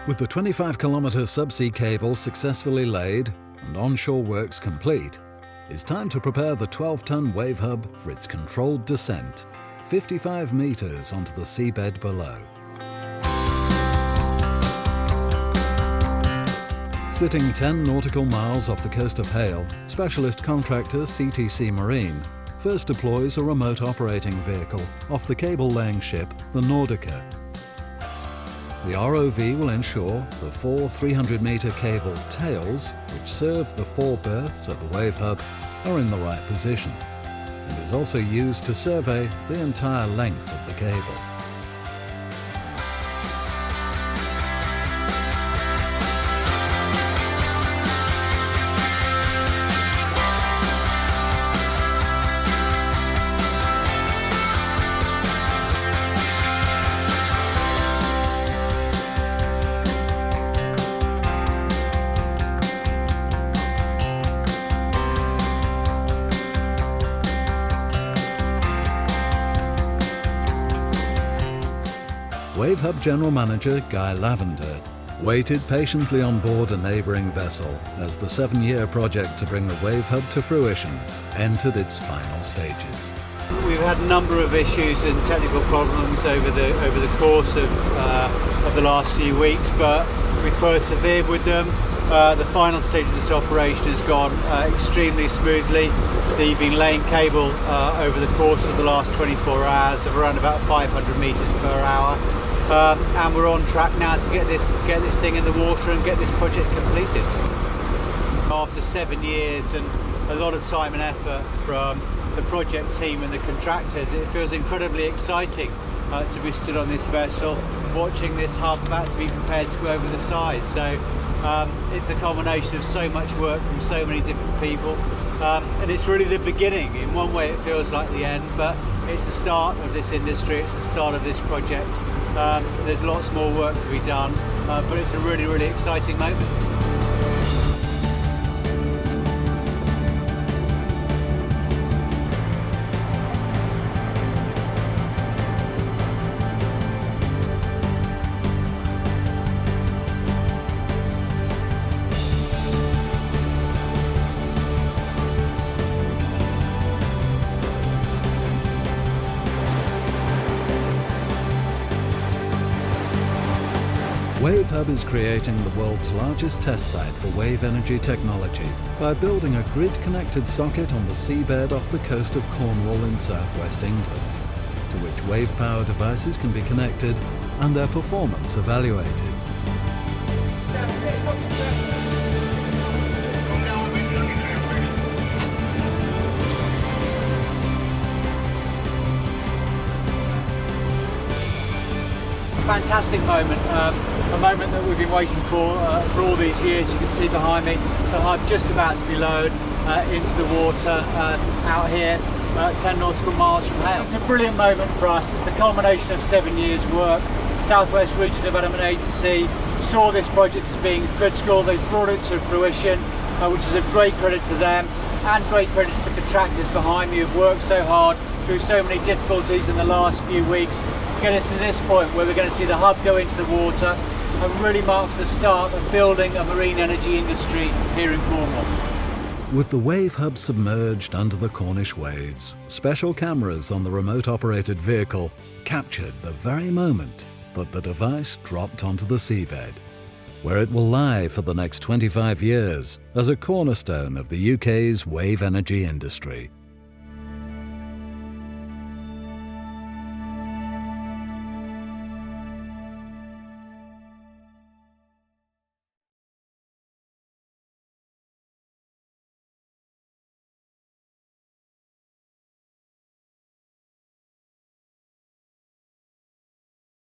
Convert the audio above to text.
With the 25-kilometre subsea cable successfully laid and onshore works complete, it's time to prepare the 12-ton wave hub for its controlled descent, 55 metres onto the seabed below. Sitting 10 nautical miles off the coast of Hayle, specialist contractor CTC Marine first deploys a remote operating vehicle off the cable-laying ship, the Nordica. The ROV will ensure the four 300-metre cable tails, which serve the four berths at the wave hub, are in the right position, and is also used to survey the entire length of the cable. Wave Hub General Manager Guy Lavender waited patiently on board a neighbouring vessel as the 7-year project to bring the Wave Hub to fruition entered its final stages. We've had a number of issues and technical problems over the course of the last few weeks, but we've persevered with them. The final stage of this operation has gone extremely smoothly. They've been laying cable over the course of the last 24 hours of around about 500 metres per hour. And we're on track now to get this thing in the water and get this project completed. After 7 years and a lot of time and effort from the project team and the contractors, it feels incredibly exciting to be stood on this vessel, watching this hub about to be prepared to go over the side. So it's a combination of so much work from so many different people, and it's really the beginning. In one way it feels like the end, but it's the start of this industry, it's the start of this project. There's lots more work to be done, but it's a really, really exciting moment. Wave Hub is creating the world's largest test site for wave energy technology by building a grid-connected socket on the seabed off the coast of Cornwall in southwest England, to which wave power devices can be connected and their performance evaluated. Fantastic moment, a moment that we've been waiting for all these years. You can see behind me the hub just about to be lowered into the water out here 10 nautical miles from Hayle. It's a brilliant moment for us. It's the culmination of 7 years work. South West Region Development Agency saw this project as being critical. They brought it to fruition, which is a great credit to them and great credit to the contractors behind me who've worked so hard through so many difficulties in the last few weeks to get us to this point where we're going to see the hub go into the water, and really marks the start of building a marine energy industry here in Cornwall. With the Wave Hub submerged under the Cornish waves, special cameras on the remote-operated vehicle captured the very moment that the device dropped onto the seabed, where it will lie for the next 25 years as a cornerstone of the UK's wave energy industry.